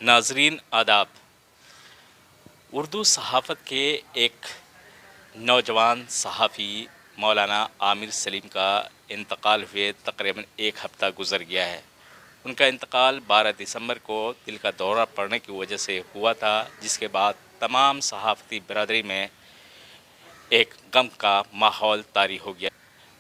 नाजरीन आदाब। उर्दू सहाफ़त के एक नौजवान सहाफ़ी मौलाना आमिर सलीम का इंतकाल हुए तकरीबन एक हफ़्ता गुज़र गया है। उनका इंतकाल 12 दिसंबर को दिल का दौरा पड़ने की वजह से हुआ था, जिसके बाद तमाम सहाफ़ती बरदरी में एक गम का माहौल तारी हो गया।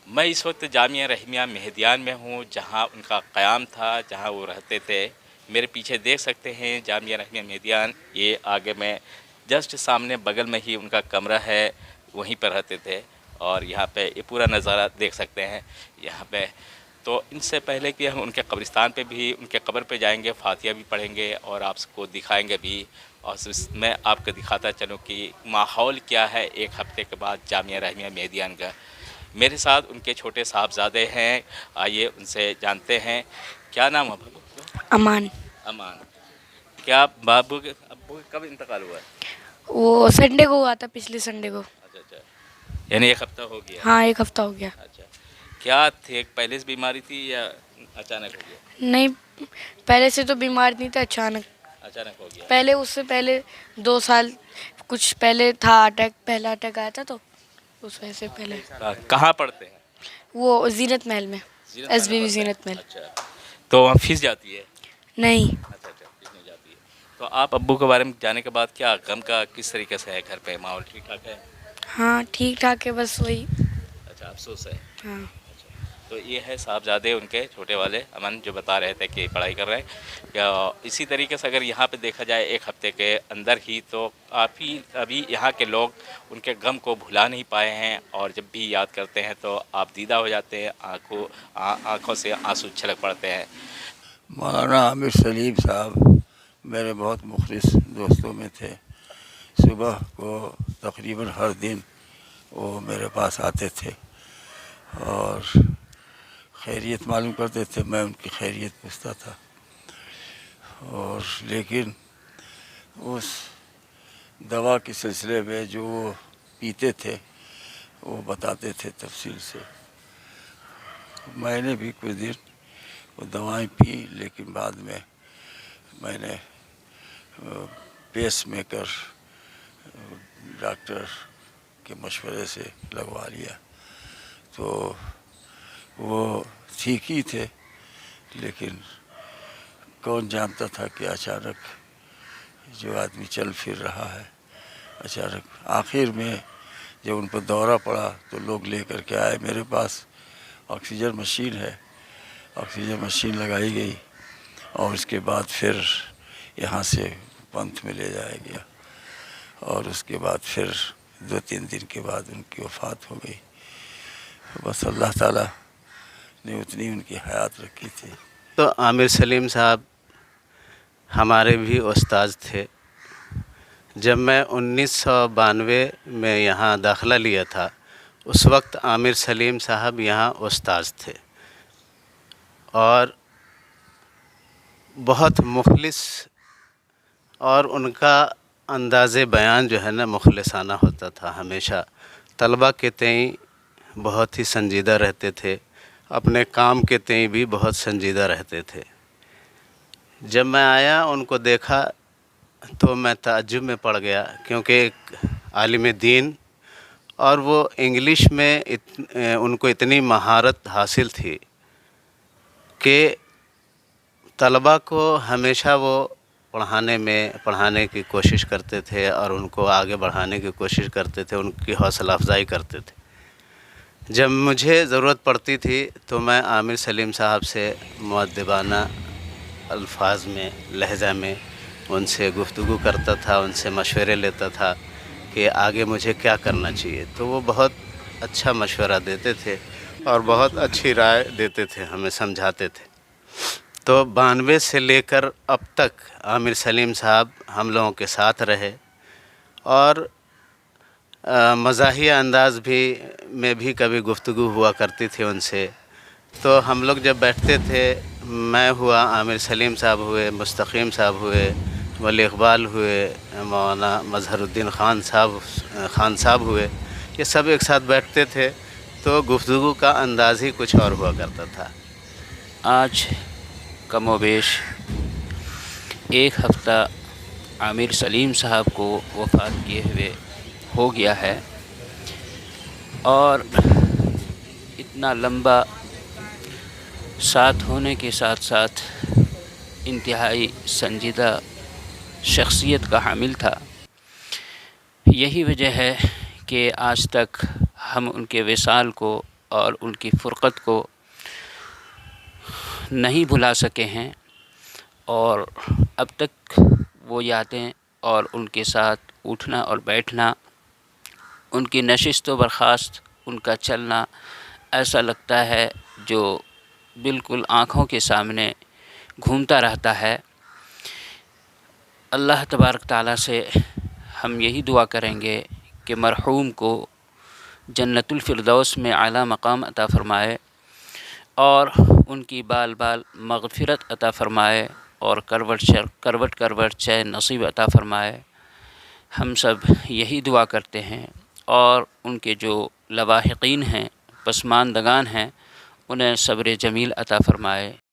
मैं इस वक्त जामिया रहीमिया मेहदियान में हूँ, जहाँ उनका क़याम था, जहाँ वो रहते थे। मेरे पीछे देख सकते हैं जामिया रहीमिया मेहदियान। ये आगे में जस्ट सामने बगल में ही उनका कमरा है, वहीं पर रहते थे। और यहाँ पे ये पूरा नज़ारा देख सकते हैं यहाँ पे। तो इनसे पहले कि हम उनके कब्रिस्तान पे भी, उनके कब्र पे जाएंगे, फातिहा भी पढ़ेंगे और आपको दिखाएंगे भी। और मैं आपको दिखाता चलूँ कि माहौल क्या है एक हफ़्ते के बाद जामिया रहीमिया मेहदियान का। मेरे साथ उनके छोटे साहबजादे हैं, आइए उनसे जानते हैं। क्या नाम है बाबू? अमान। अमान। क्या बाबू के अब्बू का कब इंतकाल हुआ है? वो संडे को हुआ था, पिछले संडे को। अच्छा अच्छा, यानी एक हफ्ता हो गया। हाँ, एक हफ्ता हो गया। अच्छा, क्या थे, पहले से बीमारी थी या अचानक हो गया? नहीं, पहले से तो बीमार नहीं था, अचानक अचानक हो गया। पहले उससे पहले 2 साल कुछ पहले था अटैक, पहला अटैक आया था, तो उस वजह से पहले। कहाँ पढ़ते हैं? वो जीनत महल में, जीनत महल SBB में पढ़ते हैं? जीनत महल। अच्छा, तो वहाँ फीस जाती है? नहीं। अच्छा अच्छा, फीस नहीं जाती है। तो आप अब्बू के बारे में जाने के बाद क्या गम का किस तरीके से है? घर पे माहौल ठीक ठाक है? हाँ, ठीक ठाक है, बस वही। अच्छा, अफसोस है। हाँ। तो ये है साहबजादे उनके छोटे वाले अमन, जो बता रहे थे कि पढ़ाई कर रहे हैं। या इसी तरीके से अगर यहाँ पे देखा जाए एक हफ़्ते के अंदर ही, तो काफ़ी अभी यहाँ के लोग उनके गम को भुला नहीं पाए हैं। और जब भी याद करते हैं तो आप दीदा हो जाते हैं, आँखों से आंसू छलक पड़ते हैं। मौलाना आमिर सलीम साहब मेरे बहुत मुखलिस दोस्तों में थे। सुबह को तकरीबन हर दिन वो मेरे पास आते थे और खैरियत मालूम करते थे, मैं उनकी खैरियत पूछता था। और लेकिन उस दवा के सिलसिले में जो वो पीते थे वो बताते थे तफसील से। मैंने भी कुछ दिन वो दवाएं पी, लेकिन बाद में मैंने पेस मेकर डॉक्टर के मशवरे से लगवा लिया। तो वो ठीक ही थे, लेकिन कौन जानता था कि अचानक जो आदमी चल फिर रहा है, अचानक आखिर में जब उन पर दौरा पड़ा तो लोग लेकर के आए मेरे पास। ऑक्सीजन मशीन है, ऑक्सीजन मशीन लगाई गई और उसके बाद फिर यहाँ से पंथ में ले जाया गया। और उसके बाद फिर 2-3 दिन के बाद उनकी वफ़ात हो गई। बस अल्लाह ताला ने उतनी उनकी हयात रखी थी। तो आमिर सलीम साहब हमारे भी उस्ताद थे। जब मैं 1992 में यहाँ दाखिला लिया था, उस वक्त आमिर सलीम साहब यहाँ उस्ताद थे और बहुत मुखलिस, और उनका अंदाज़े बयान जो है ना मुखलिसाना होता था। हमेशा तलबा के तई बहुत ही संजीदा रहते थे, अपने काम के तई भी बहुत संजीदा रहते थे। जब मैं आया उनको देखा तो मैं ताज्जुब में पड़ गया, क्योंकि एक आलिम दीन और वो इंग्लिश में उनको इतनी महारत हासिल थी कि तलबा को हमेशा वो पढ़ाने की कोशिश करते थे और उनको आगे बढ़ाने की कोशिश करते थे, उनकी हौसला अफजाई करते थे। जब मुझे ज़रूरत पड़ती थी तो मैं आमिर सलीम साहब से मुअद्दिबाना अल्फाज में, लहजा में उनसे गुफ्तगू करता था, उनसे मशवरे लेता था कि आगे मुझे क्या करना चाहिए। तो वो बहुत अच्छा मशवरा देते थे और बहुत अच्छी राय देते थे, हमें समझाते थे। तो 92 से लेकर अब तक आमिर सलीम साहब हम लोगों के साथ रहे और मज़ाहिया अंदाज़ में भी कभी गुफ्तगू हुआ करती थी उनसे। तो हम लोग जब बैठते थे, मैं हुआ, आमिर सलीम साहब हुए, मुस्तकीम साहब हुए, वली इकबाल हुए, मौलाना मजहरुद्दीन खान साहब हुए, ये सब एक साथ बैठते थे तो गुफ्तगू का अंदाज़ ही कुछ और हुआ करता था। आज कमोबेश ایک ہفتہ عامر سلیم صاحب کو وفات کیے ہوئے ہو گیا ہے، اور اتنا لمبا ساتھ ہونے کے ساتھ ساتھ انتہائی سنجیدہ شخصیت کا حامل تھا۔ یہی وجہ ہے کہ آج تک ہم ان کے وصال کو اور ان کی فرقت کو نہیں بھلا سکے ہیں، اور اب تک وہ یادیں اور ان کے ساتھ اٹھنا اور بیٹھنا، ان کی نشست و برخاست، ان کا چلنا ایسا لگتا ہے جو بالکل آنکھوں کے سامنے گھومتا رہتا ہے۔ اللہ تبارک تعالیٰ سے ہم یہی دعا کریں گے کہ مرحوم کو جنت الفردوس میں اعلیٰ مقام عطا فرمائے، اور ان کی بال بال مغفرت عطا فرمائے، اور کروٹ کروٹ چین نصیب عطا فرمائے۔ ہم سب یہی دعا کرتے ہیں، اور ان کے جو لواحقین ہیں، پسماندگان ہیں، انہیں صبر جمیل عطا فرمائے۔